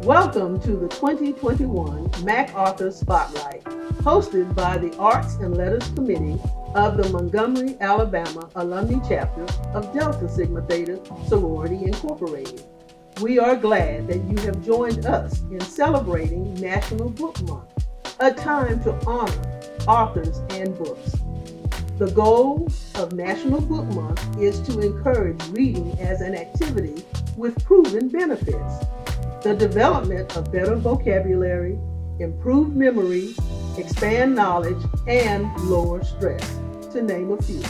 Welcome to the 2021 Mac Author Spotlight, hosted by the Arts and Letters Committee of the Montgomery, Alabama Alumni Chapter of Delta Sigma Theta Sorority Incorporated. We are glad that you have joined us in celebrating National Book Month, a time to honor authors and books. The goal of National Book Month is to encourage reading as an activity with proven benefits. The development of better vocabulary, improved memory, expand knowledge, and lower stress, to name a few.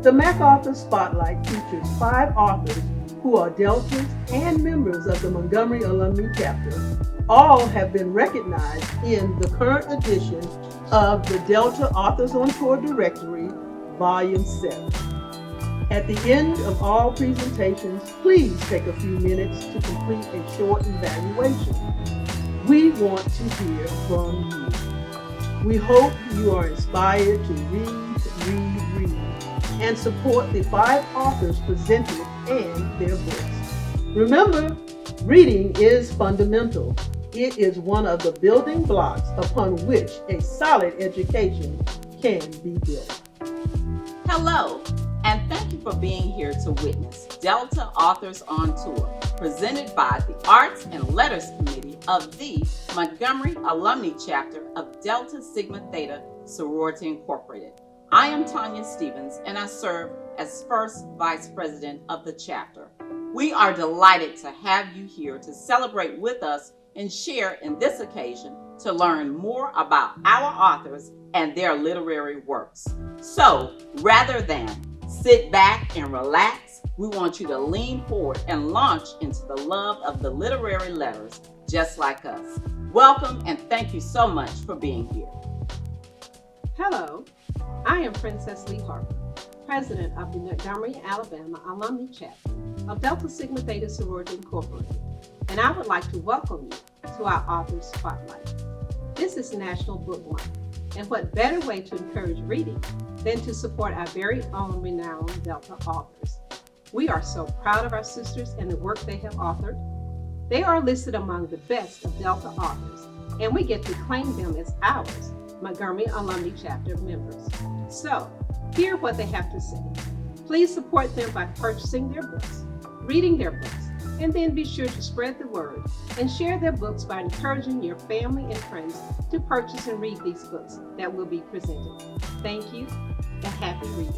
The Mac Author Spotlight features 5 authors who are Deltas and members of the Montgomery Alumni Chapter. All have been recognized in the current edition of the Delta Authors on Tour Directory, Volume 7. At the end of all presentations, please take a few minutes to complete a short evaluation. We want to hear from you. We hope you are inspired to read, and support the 5 authors presented and their books. Remember, reading is fundamental. It is one of the building blocks upon which a solid education can be built. Hello, and thank you for being here to witness Delta Authors on Tour, presented by the Arts and Letters Committee of the Montgomery Alumni Chapter of Delta Sigma Theta Sorority Incorporated. I am Tanya Stevens, and I serve as First Vice President of the chapter. We are delighted to have you here to celebrate with us and share in this occasion to learn more about our authors and their literary works. So, rather than sit back and relax, we want you to lean forward and launch into the love of the literary letters just like us. Welcome and thank you so much for being here. Hello, I am Princess Lee Harper, President of the Montgomery, Alabama Alumni Chapter of Delta Sigma Theta Sorority Incorporated, and I would like to welcome you to our Authors Spotlight. This is National Book Month, and what better way to encourage reading than to support our very own renowned Delta authors. We are so proud of our sisters and the work they have authored. They are listed among the best of Delta authors, and we get to claim them as ours, Montgomery Alumni Chapter members. So, hear what they have to say. Please support them by purchasing their books, reading their books, and then be sure to spread the word and share their books by encouraging your family and friends to purchase and read these books that will be presented. Thank you and happy reading.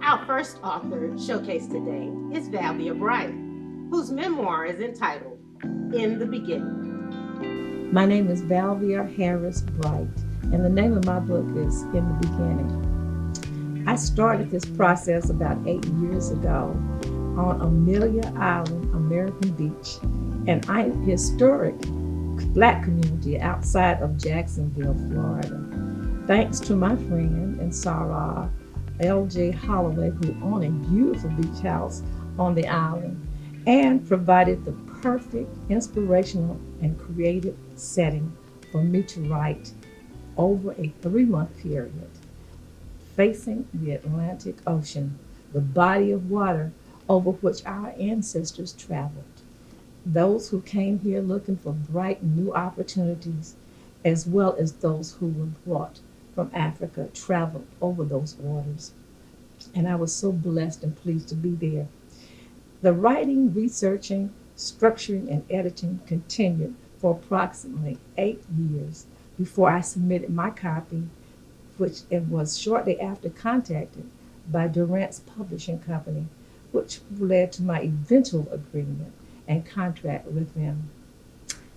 Our first author showcased today is Valvier, whose memoir is entitled In the Beginning. My name is Valvier Harris Bright, and the name of my book is In the Beginning. I started this process about 8 years ago on Amelia Island, American Beach, an historic Black community outside of Jacksonville, Florida. Thanks to my friend and Sarah, L.J. Holloway, who owned a beautiful beach house on the island and provided the perfect inspirational and creative setting for me to write over a 3-month period, facing the Atlantic Ocean, the body of water over which our ancestors traveled. Those who came here looking for bright new opportunities, as well as those who were brought from Africa, traveled over those waters. And I was so blessed and pleased to be there. The writing, researching, structuring, and editing continued for approximately 8 years before I submitted my copy, which it was shortly after contacted by Durant's Publishing Company, which led to my eventual agreement and contract with them.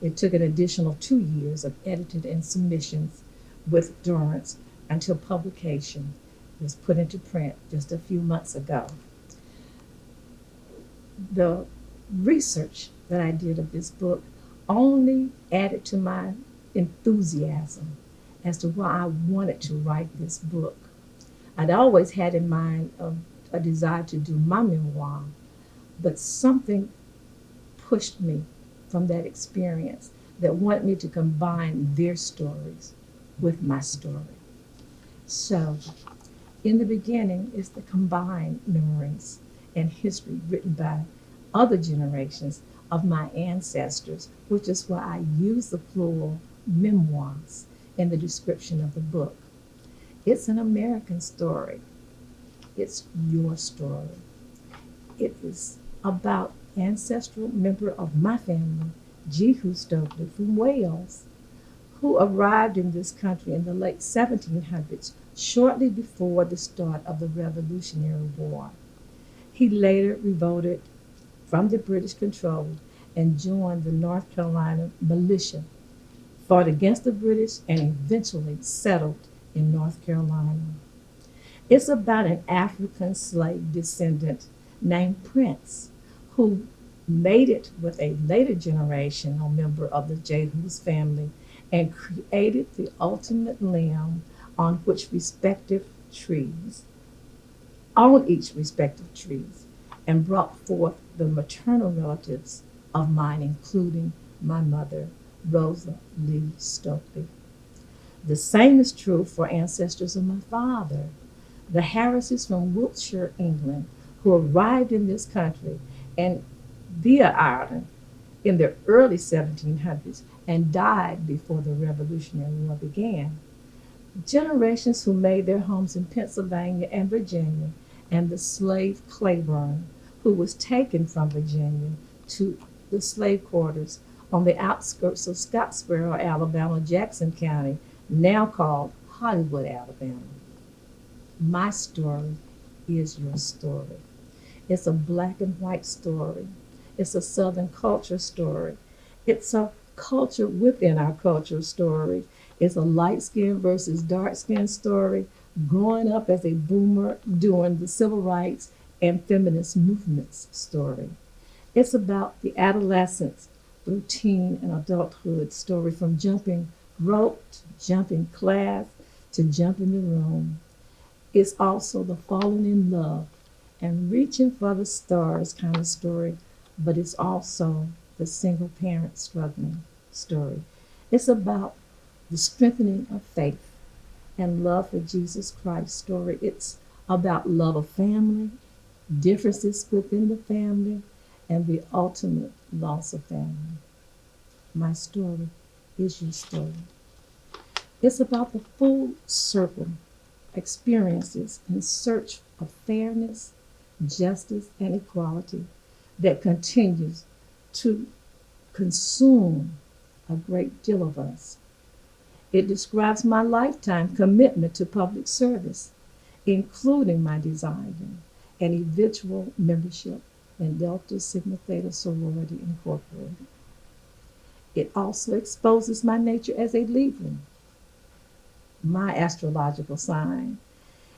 It took an additional 2 years of editing and submissions with Durant's until publication was put into print just a few months ago. The research that I did of this book only added to my enthusiasm as to why I wanted to write this book. I'd always had in mind a desire to do my memoir, but something pushed me from that experience that wanted me to combine their stories with my story. So In the beginning is the combined memories and history written by other generations of my ancestors, which is why I use the plural memoirs in the description of the book. It's an American story. It's your story. It is about ancestral member of my family, Jehu Stokely from Wales, who arrived in this country in the late 1700s, shortly before the start of the Revolutionary War. He later revolted from the British control and joined the North Carolina militia, fought against the British, and eventually settled in North Carolina. It's about an African slave descendant named Prince who made it with a later generational member of the Jehu's family and created the ultimate limb on each respective trees, and brought forth the maternal relatives of mine, including my mother, Rosa Lee Stokely. The same is true for ancestors of my father, the Harrises from Wiltshire, England, who arrived in this country and via Ireland in the early 1700s and died before the Revolutionary War began. Generations who made their homes in Pennsylvania and Virginia, and the slave Claiborne, who was taken from Virginia to the slave quarters on the outskirts of Scottsboro, Alabama, Jackson County, now called Hollywood, Alabama. My story is your story. It's a black and white story. It's a Southern culture story. It's a culture within our culture story. It's a light-skinned versus dark-skinned story, growing up as a boomer during the civil rights and feminist movements story. It's about the adolescence through teen and adulthood story, from jumping rope to jumping class to jumping the room. It's also the falling in love and reaching for the stars kind of story, but it's also the single parent struggling story. It's about the strengthening of faith and love for Jesus Christ story. It's about love of family, differences within the family, and the ultimate loss of family. My story is your story. It's about the full circle experiences in search of fairness, justice, and equality that continues to consume a great deal of us. It describes my lifetime commitment to public service, including my desire and eventual membership in Delta Sigma Theta Sorority Incorporated. It also exposes my nature as a Libra, my astrological sign.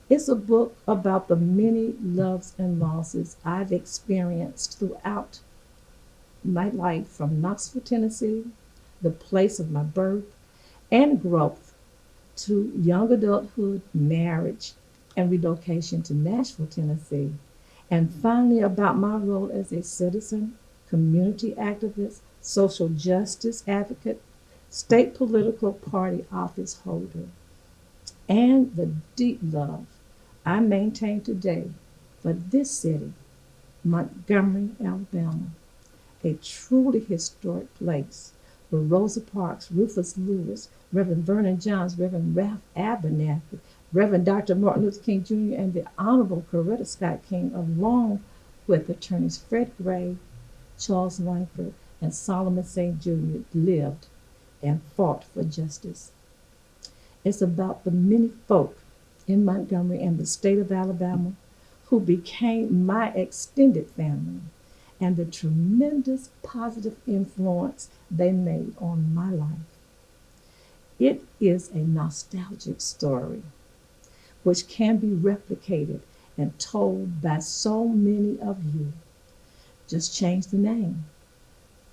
It's a book about the many loves and losses I've experienced throughout my life, from Knoxville, Tennessee, the place of my birth and growth, to young adulthood, marriage, and relocation to Nashville, Tennessee, and finally about my role as a citizen, community activist, social justice advocate, state political party office holder, and the deep love I maintain today for this city, Montgomery, Alabama, a truly historic place where Rosa Parks, Rufus Lewis, Reverend Vernon Johns, Reverend Ralph Abernathy, Reverend Dr. Martin Luther King Jr., and the Honorable Coretta Scott King, along with attorneys Fred Gray, Charles Langford, and Solomon St. Jr., lived and fought for justice. It's about the many folk in Montgomery and the state of Alabama who became my extended family, and the tremendous positive influence they made on my life. It is a nostalgic story which can be replicated and told by so many of you. Just change the name,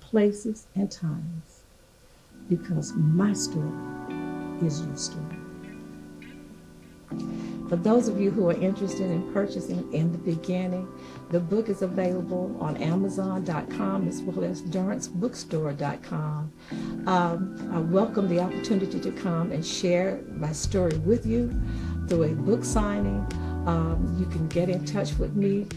places, and times, because my story is your story. For those of you who are interested in purchasing In the Beginning, the book is available on Amazon.com as well as DurranceBookstore.com. I welcome the opportunity to come and share my story with you through a book signing You can get in touch with me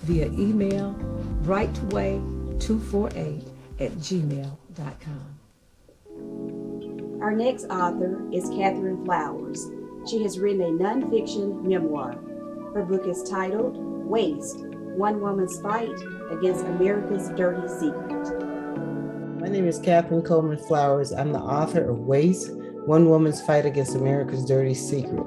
via email, rightway248@gmail.com. Our next author is Catherine Flowers. She has written a nonfiction memoir. Her book is titled Waste: One Woman's Fight Against America's Dirty Secret. My name is Catherine Coleman Flowers. I'm the author of Waste: One Woman's Fight Against America's Dirty Secret.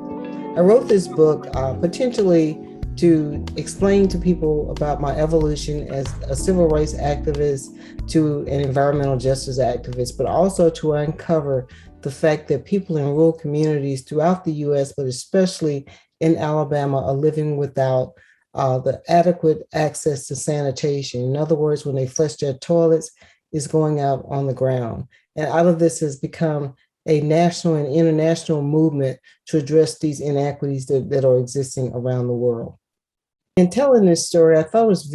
I wrote this book potentially to explain to people about my evolution as a civil rights activist to an environmental justice activist, but also to uncover the fact that people in rural communities throughout the U.S., but especially in Alabama, are living without the adequate access to sanitation. In other words, when they flush their toilets, it's going out on the ground. And out of this has become a national and international movement to address these inequities that are existing around the world. In telling this story, I thought it was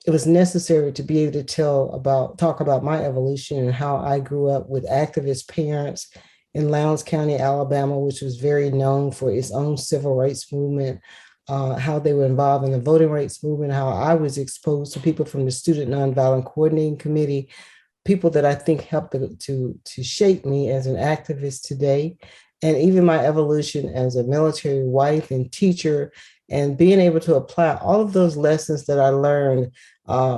it was necessary to be able to talk about my evolution and how I grew up with activist parents in Lowndes County, Alabama, which was very known for its own civil rights movement, how they were involved in the voting rights movement, how I was exposed to people from the Student Nonviolent Coordinating Committee, people that I think helped to shape me as an activist today, and even my evolution as a military wife and teacher, and being able to apply all of those lessons that I learned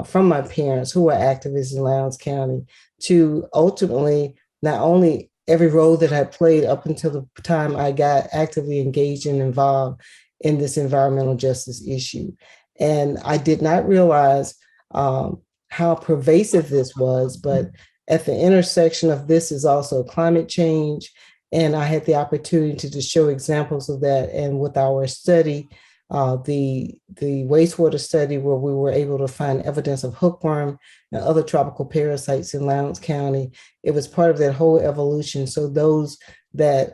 from my parents who were activists in Lowndes County to ultimately not only every role that I played up until the time I got actively engaged and involved in this environmental justice issue. And I did not realize how pervasive this was, but at the intersection of this is also climate change. And I had the opportunity to show examples of that. And with our study, the wastewater study, where we were able to find evidence of hookworm and other tropical parasites in Lowndes County, it was part of that whole evolution. So those that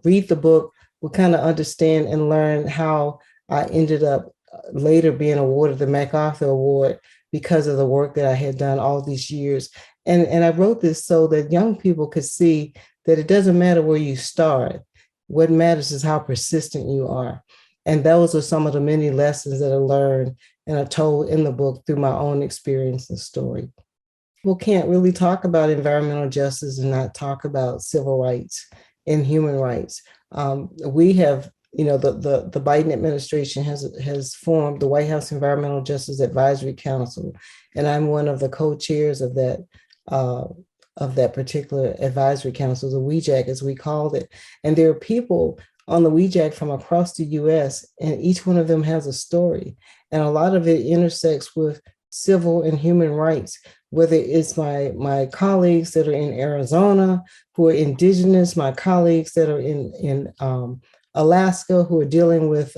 read the book will kind of understand and learn how I ended up later being awarded the MacArthur Award because of the work that I had done all these years. And I wrote this so that young people could see that it doesn't matter where you start. What matters is how persistent you are. And those are some of the many lessons that I learned and are told in the book through my own experience and story. People can't really talk about environmental justice and not talk about civil rights and human rights. We have, the Biden administration has formed the White House Environmental Justice Advisory Council, and I'm one of the co-chairs of that particular advisory council, the WEJAC as we called it. And there are people on the WEJAC from across the US, and each one of them has a story. And a lot of it intersects with civil and human rights, whether it's my colleagues that are in Arizona who are indigenous, my colleagues that are in Alaska who are dealing with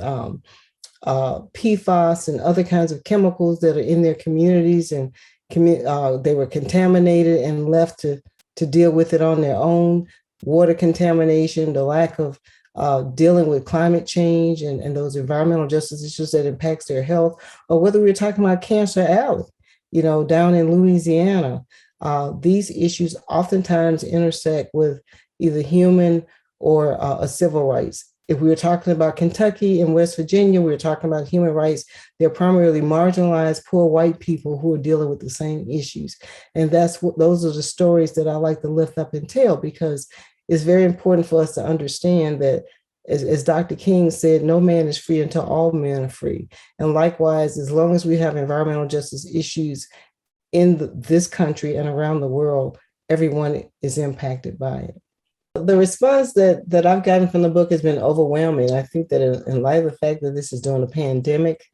PFAS and other kinds of chemicals that are in their communities, and they were contaminated and left to deal with it on their own. Water contamination, the lack of dealing with climate change and those environmental justice issues that impacts their health, or whether we're talking about Cancer Alley, down in Louisiana. These issues oftentimes intersect with either human or civil rights. If we were talking about Kentucky and West Virginia, we were talking about human rights. They're primarily marginalized, poor white people who are dealing with the same issues. And those are the stories that I like to lift up and tell, because it's very important for us to understand that, as Dr. King said, no man is free until all men are free. And likewise, as long as we have environmental justice issues in this country and around the world, everyone is impacted by it. The response that I've gotten from the book has been overwhelming. I think that in light of the fact that this is during a pandemic,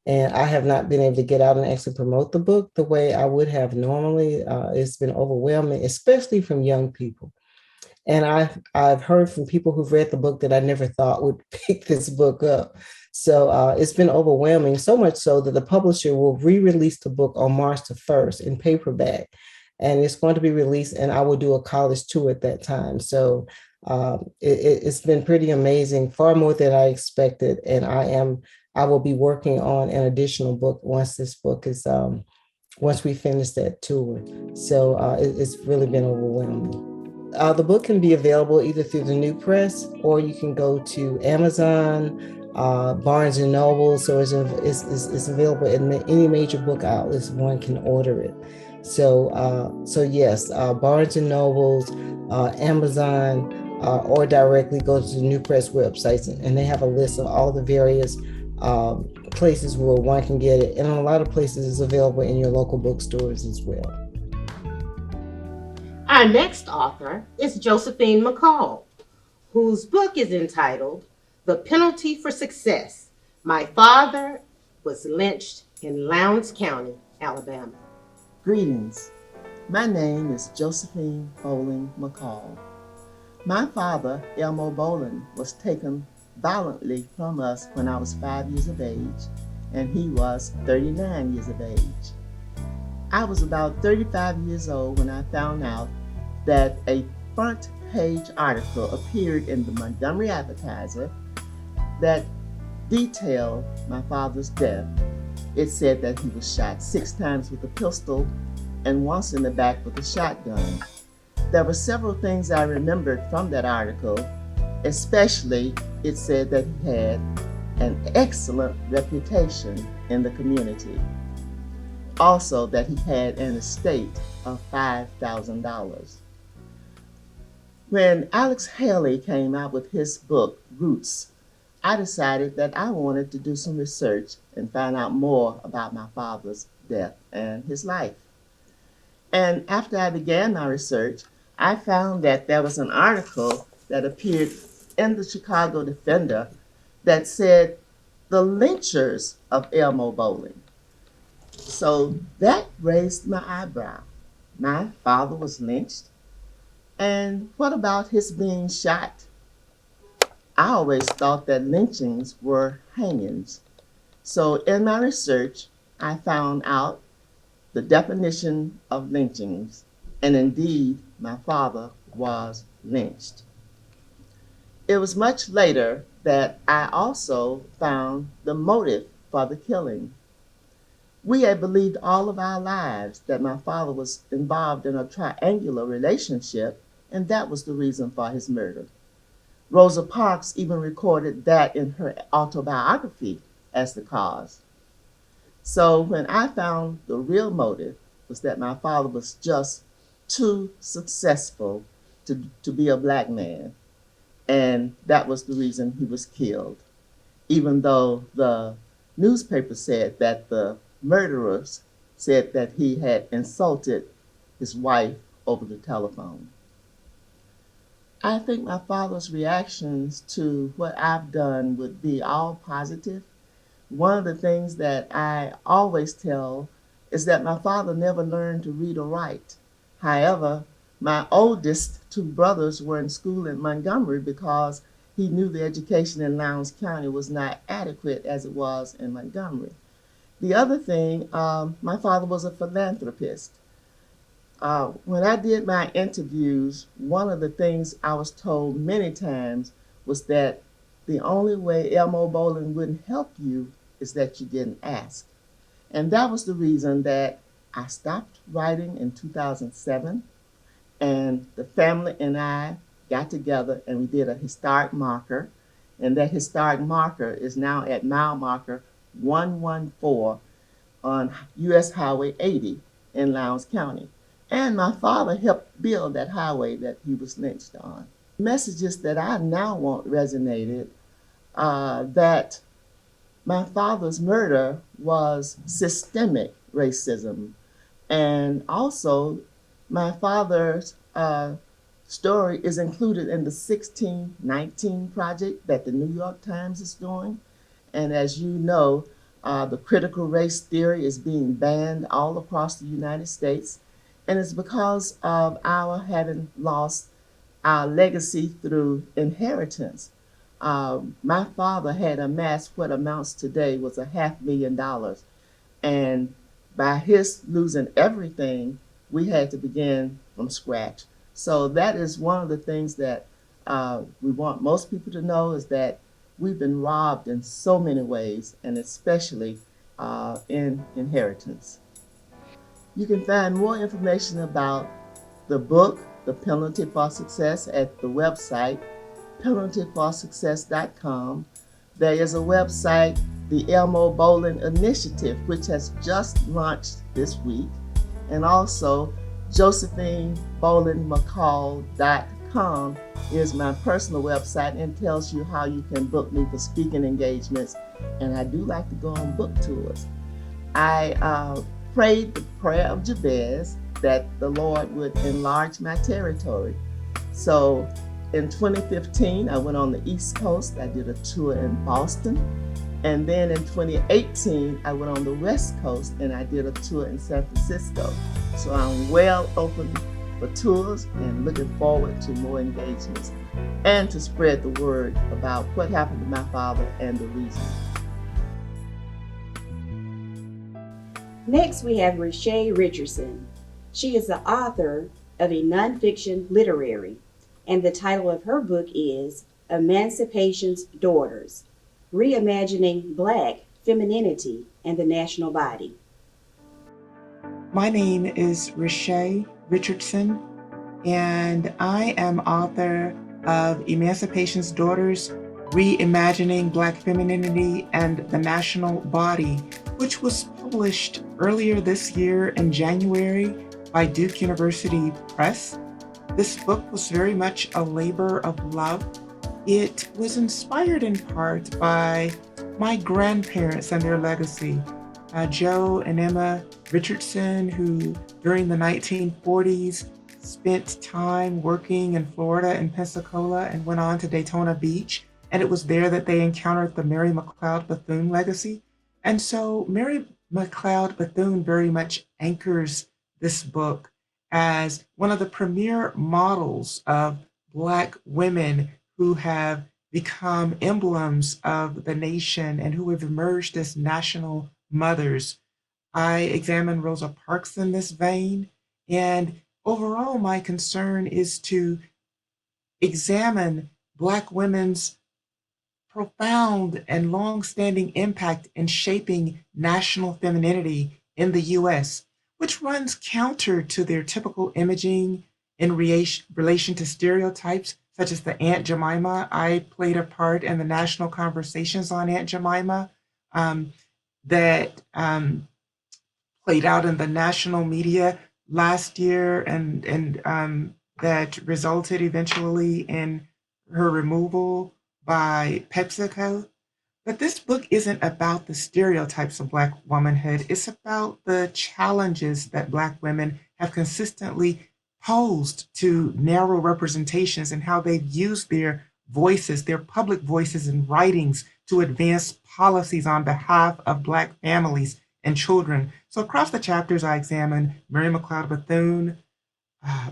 and I have not been able to get out and actually promote the book the way I would have normally, it's been overwhelming, especially from young people. And I've heard from people who've read the book that I never thought would pick this book up. So it's been overwhelming, so much so that the publisher will re-release the book on March the 1st in paperback. And it's going to be released, and I will do a college tour at that time. So it's been pretty amazing, far more than I expected. And I will be working on an additional book once this book is, once we finish that tour. So it's really been overwhelming. The book can be available either through the New Press, or you can go to Amazon, Barnes and Noble, so it's available in any major book outlets. One can order it. So yes, Barnes and Nobles, Amazon, or directly go to the New Press websites, and they have a list of all the various places where one can get it. And in a lot of places, it's available in your local bookstores as well. Our next author is Josephine McCall, whose book is entitled The Penalty for Success. My father was lynched in Lowndes County, Alabama. Greetings. My name is Josephine Bowling McCall. My father, Elmo Bowling, was taken violently from us when I was 5 years of age, and he was 39 years of age. I was about 35 years old when I found out that a front page article appeared in the Montgomery Advertiser that detailed my father's death. It said that he was shot 6 times with a pistol and once in the back with a shotgun. There were several things I remembered from that article, especially it said that he had an excellent reputation in the community. Also that he had an estate of $5,000. When Alex Haley came out with his book, Roots, I decided that I wanted to do some research and find out more about my father's death and his life. And after I began my research, I found that there was an article that appeared in the Chicago Defender that said the lynchers of Elmo Bowling. So that raised my eyebrow. My father was lynched. And what about his being shot? I always thought that lynchings were hangings. So in my research, I found out the definition of lynchings, and indeed, my father was lynched. It was much later that I also found the motive for the killing. We had believed all of our lives that my father was involved in a triangular relationship, and that was the reason for his murder. Rosa Parks even recorded that in her autobiography as the cause. So when I found the real motive was that my father was just too successful to be a black man, and that was the reason he was killed, even though the newspaper said that the murderers said that he had insulted his wife over the telephone. I think my father's reactions to what I've done would be all positive. One of the things that I always tell is that my father never learned to read or write. However, my oldest 2 brothers were in school in Montgomery because he knew the education in Lowndes County was not adequate as it was in Montgomery. The other thing, my father was a philanthropist. When I did my interviews, one of the things I was told many times was that the only way Elmo Bowling wouldn't help you is that you didn't ask. And that was the reason that I stopped writing in 2007, and the family and I got together and we did a historic marker, and that historic marker is now at mile marker 114 on US Highway 80 in Lowndes County. And my father helped build that highway that he was lynched on. Messages that I now want resonated, that my father's murder was systemic racism. And also, my father's story is included in the 1619 project that the New York Times is doing. And as you know, the critical race theory is being banned all across the United States. And it's because of our having lost our legacy through inheritance. My father had amassed what amounts today was $500,000. And by his losing everything, we had to begin from scratch. So that is one of the things that we want most people to know, is that we've been robbed in so many ways, and especially in inheritance. You can find more information about the book, The Penalty for Success, at the website penaltyforsuccess.com. There is a website, the Elmo Bowling Initiative, which has just launched this week, and also JosephineBowlingMcCall.com is my personal website and tells you how you can book me for speaking engagements. And I do like to go on book tours. I prayed the prayer of Jabez that the Lord would enlarge my territory. So in 2015, I went on the East Coast. I did a tour in Boston. And then in 2018, I went on the West Coast and I did a tour in San Francisco. So I'm well open for tours and looking forward to more engagements and to spread the word about what happened to my father and the reason. Next, we have Riche Richardson. She is the author of a nonfiction literary, and the title of her book is Emancipation's Daughters, Reimagining Black Femininity and the National Body. My name is Riche Richardson, and I am author of Emancipation's Daughters, Reimagining Black Femininity and the National Body, which was published earlier this year in January by Duke University Press. This book was very much a labor of love. It was inspired in part by my grandparents and their legacy. Joe and Emma Richardson, who during the 1940s spent time working in Florida and Pensacola and went on to Daytona Beach. And it was there that they encountered the Mary McLeod Bethune legacy. And so Mary McLeod Bethune very much anchors this book as one of the premier models of Black women who have become emblems of the nation and who have emerged as national mothers. I examine Rosa Parks in this vein, and overall my concern is to examine Black women's profound and long-standing impact in shaping national femininity in the US, which runs counter to their typical imaging in relation to stereotypes such as the Aunt Jemima. I played a part in the national conversations on Aunt Jemima that played out in the national media last year and that resulted eventually in her removal by PepsiCo. But this book isn't about the stereotypes of Black womanhood. It's about the challenges that Black women have consistently posed to narrow representations and how they've used their voices, their public voices and writings to advance policies on behalf of Black families and children. So across the chapters, I examine Mary McLeod Bethune,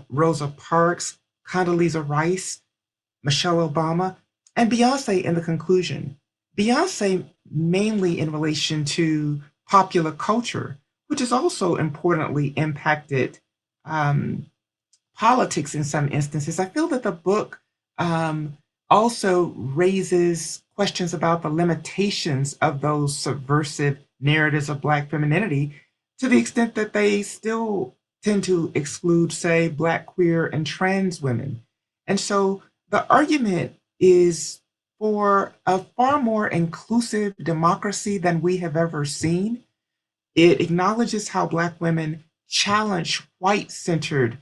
Rosa Parks, Condoleezza Rice, Michelle Obama, and Beyonce in the conclusion. Beyonce mainly in relation to popular culture, which has also importantly impacted politics in some instances. I feel that the book also raises questions about the limitations of those subversive narratives of Black femininity to the extent that they still tend to exclude, say, Black, queer, and trans women. And so the argument is for a far more inclusive democracy than we have ever seen. It acknowledges how Black women challenge white-centered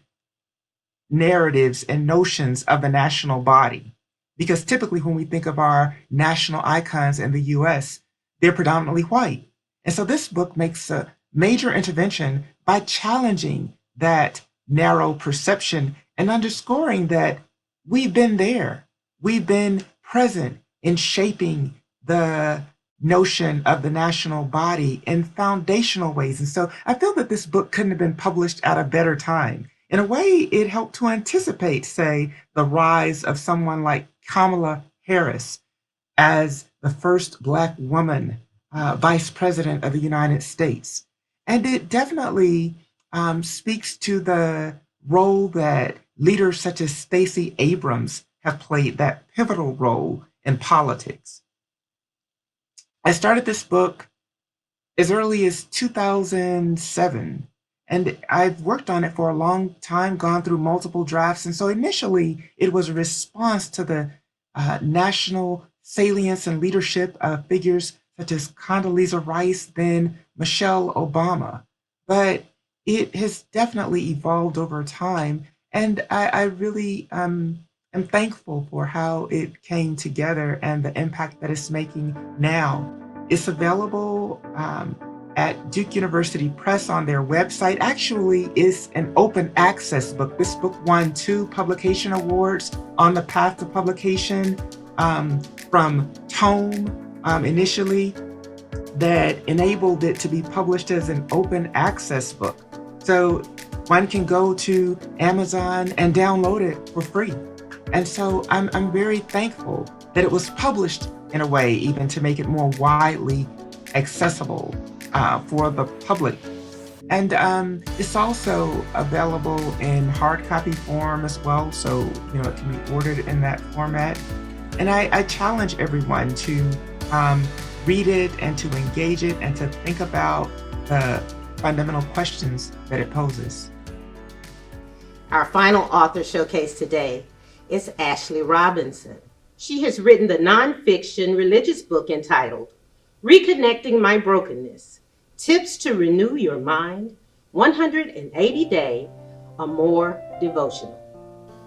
narratives and notions of the national body. Because typically when we think of our national icons in the US, they're predominantly white. And so this book makes a major intervention by challenging that narrow perception and underscoring that we've been there. We've been present in shaping the notion of the national body in foundational ways. And so I feel that this book couldn't have been published at a better time. In a way, it helped to anticipate, say, the rise of someone like Kamala Harris as the first Black woman vice president of the United States. And it definitely speaks to the role that leaders such as Stacey Abrams have played, that pivotal role in politics. I started this book as early as 2007, and I've worked on it for a long time, gone through multiple drafts. And so initially, it was a response to the national salience and leadership of figures such as Condoleezza Rice, then Michelle Obama. But it has definitely evolved over time. And I really am thankful for how it came together and the impact that it's making now. It's available at Duke University Press on their website. Actually, it's an open access book. This book won 2 publication awards on the path to publication from Tome initially, that enabled it to be published as an open access book. So one can go to Amazon and download it for free. And so I'm very thankful that it was published in a way even to make it more widely accessible for the public. And it's also available in hard copy form as well, so it can be ordered in that format. And I challenge everyone to read it and to engage it and to think about the fundamental questions that it poses. Our final author showcase today is Ashley Robinson. She has written the nonfiction religious book entitled Reconnecting My Brokenness, Tips to Renew Your Mind, 180-Day or More Devotional.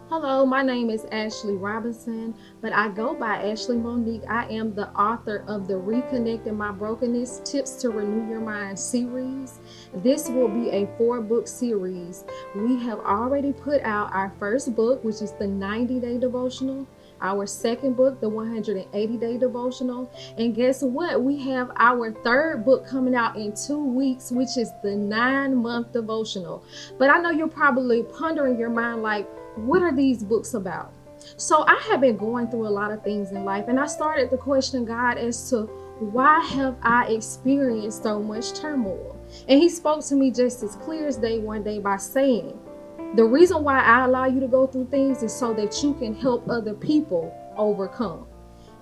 Hello, my name is Ashley Robinson, but I go by Ashley Monique. I am the author of the Reconnecting My Brokenness, Tips to Renew Your Mind series. This will be a 4-book series. We have already put out our first book, which is the 90-day devotional, our second book, the 180-day devotional, and guess what? We have our third book coming out in 2 weeks, which is the 9-month devotional. But I know you're probably pondering your mind like, what are these books about? So I have been going through a lot of things in life, and I started to question God as to why have I experienced so much turmoil? And he spoke to me just as clear as day one day by saying, the reason why I allow you to go through things is so that you can help other people overcome.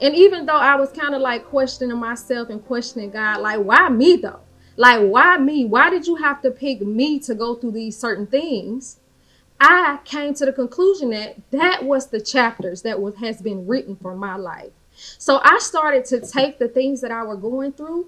And even though I was kind of like questioning myself and questioning God, like, why me though? Like, why me? Why did you have to pick me to go through these certain things? I came to the conclusion that was the chapters that has been written for my life. So I started to take the things that I were going through.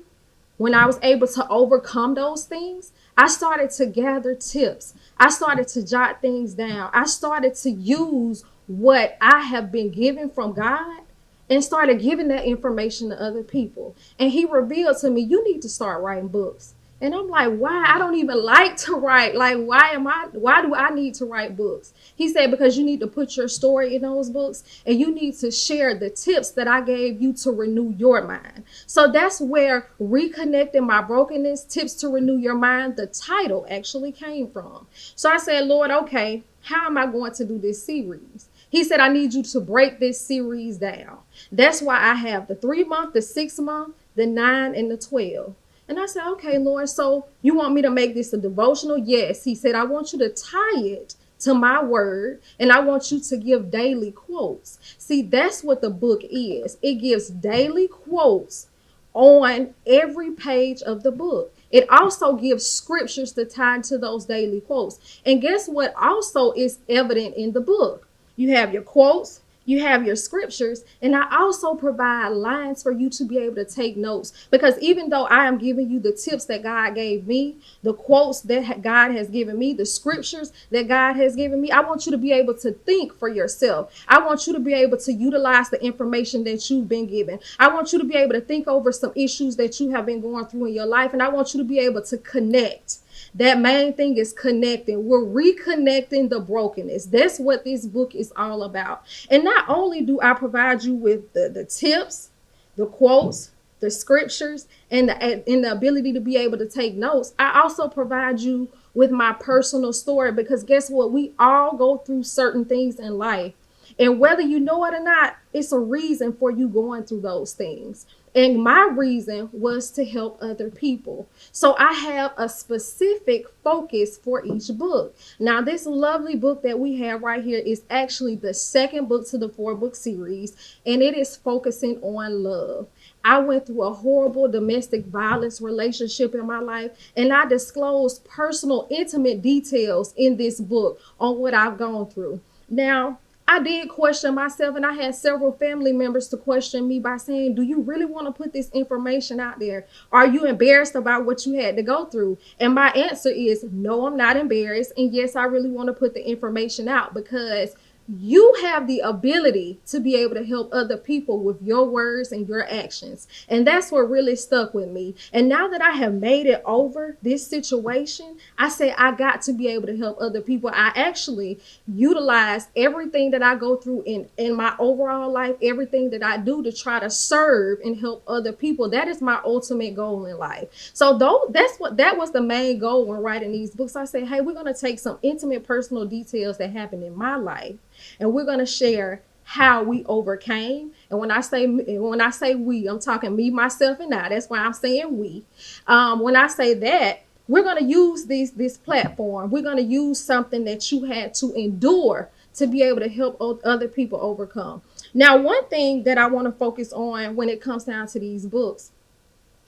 When I was able to overcome those things, I started to gather tips. I started to jot things down. I started to use what I have been given from God and started giving that information to other people. And he revealed to me, you need to start writing books. And I'm like, why? I don't even like to write. Like, why do I need to write books? He said, because you need to put your story in those books and you need to share the tips that I gave you to renew your mind. So that's where Reconnecting My Brokenness, Tips to Renew Your Mind, the title actually came from. So I said, Lord, okay, how am I going to do this series? He said, I need you to break this series down. That's why I have the 3-month, the 6-month, the 9, and the 12. And I said, okay, Lord, so you want me to make this a devotional? Yes. He said, I want you to tie it to my word, and I want you to give daily quotes. See, that's what the book is. It gives daily quotes on every page of the book. It also gives scriptures to tie into those daily quotes. And guess what also is evident in the book? You have your quotes, you have your scriptures, and I also provide lines for you to be able to take notes. Because even though I am giving you the tips that God gave me, the quotes that God has given me, the scriptures that God has given me, I want you to be able to think for yourself. I want you to be able to utilize the information that you've been given. I want you to be able to think over some issues that you have been going through in your life, and I want you to be able to connect. That main thing is connecting. We're reconnecting the brokenness. That's what this book is all about. And not only do I provide you with the tips, the quotes, the scriptures, and the ability to be able to take notes, I also provide you with my personal story, because guess what? We all go through certain things in life. And whether you know it or not, it's a reason for you going through those things. And my reason was to help other people. So I have a specific focus for each book. Now, this lovely book that we have right here is actually the second book to the 4-book series, and it is focusing on love. I went through a horrible domestic violence relationship in my life, and I disclosed personal, intimate details in this book on what I've gone through. Now, I did question myself, and I had several family members to question me by saying, do you really want to put this information out there? Are you embarrassed about what you had to go through? And my answer is, no, I'm not embarrassed. And yes, I really want to put the information out because you have the ability to be able to help other people with your words and your actions. And that's what really stuck with me. And now that I have made it over this situation, I say I got to be able to help other people. I actually utilize everything that I go through in my overall life, everything that I do to try to serve and help other people. That is my ultimate goal in life. So that was the main goal when writing these books. I say, hey, we're going to take some intimate personal details that happened in my life, and we're going to share how we overcame. And when I say we, I'm talking me, myself, and I. That's why I'm saying we. When I say that, we're going to use this platform. We're going to use something that you had to endure to be able to help other people overcome. Now, one thing that I want to focus on when it comes down to these books,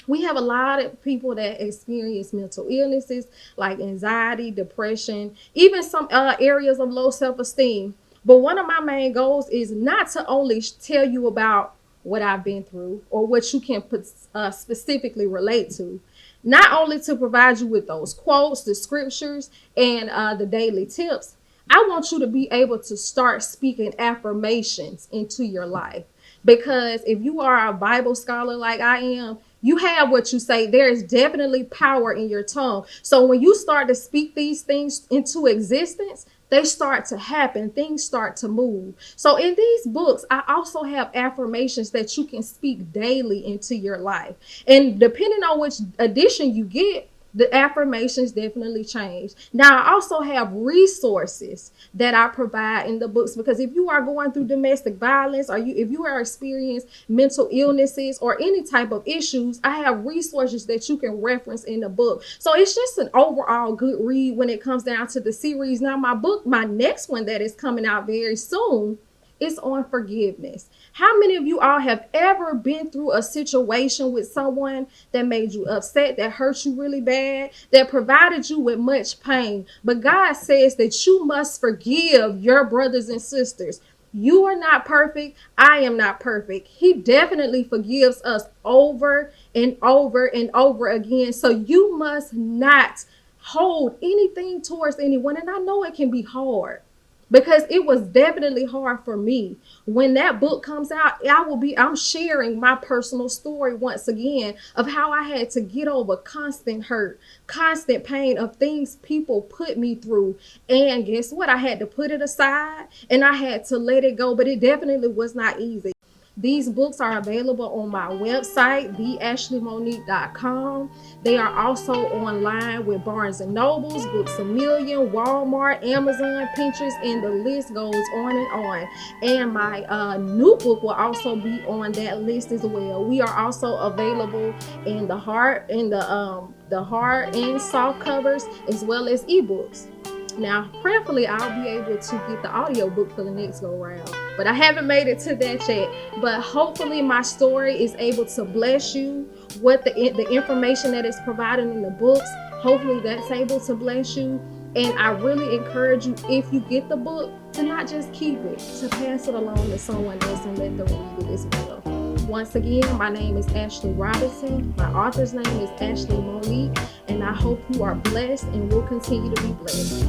we have a lot of people that experience mental illnesses like anxiety, depression, even some areas of low self-esteem. But one of my main goals is not to only tell you about what I've been through or what you can specifically relate to, not only to provide you with those quotes, the scriptures, and the daily tips. I want you to be able to start speaking affirmations into your life. Because if you are a Bible scholar like I am, you have what you say. There is definitely power in your tongue. So when you start to speak these things into existence, they start to happen. Things start to move. So in these books, I also have affirmations that you can speak daily into your life. And depending on which edition you get, the affirmations definitely change. Now, I also have resources that I provide in the books, because if you are going through domestic violence, or if you are experiencing mental illnesses or any type of issues, I have resources that you can reference in the book. So it's just an overall good read when it comes down to the series. Now, my next one that is coming out very soon, is on forgiveness. How many of you all have ever been through a situation with someone that made you upset, that hurt you really bad, that provided you with much pain? But God says that you must forgive your brothers and sisters. You are not perfect. I am not perfect. He definitely forgives us over and over and over again. So you must not hold anything towards anyone. And I know it can be hard, because it was definitely hard for me. When that book comes out, I'm sharing my personal story once again of how I had to get over constant hurt, constant pain of things people put me through. And guess what? I had to put it aside and I had to let it go, but it definitely was not easy. These books are available on my website, theashleymonique.com. They are also online with Barnes & Nobles, Books A Million, Walmart, Amazon, Pinterest, and the list goes on and on. And my new book will also be on that list as well. We are also available in the hard and the hard and soft covers, as well as ebooks. Now, prayerfully, I'll be able to get the audiobook for the next go round, but I haven't made it to that yet. But hopefully my story is able to bless you. What the information that is provided in the books, hopefully that's able to bless you. And I really encourage you, if you get the book, to not just keep it, to pass it along to someone else and let them read it as well. Once again, my name is Ashley Robinson. My author's name is Ashley Monique, and I hope you are blessed and will continue to be blessed.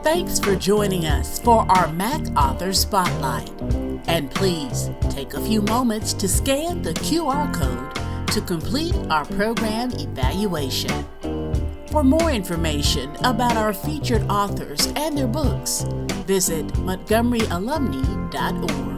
Thanks for joining us for our Mac Author Spotlight. And please take a few moments to scan the QR code to complete our program evaluation. For more information about our featured authors and their books, visit montgomeryalumni.org.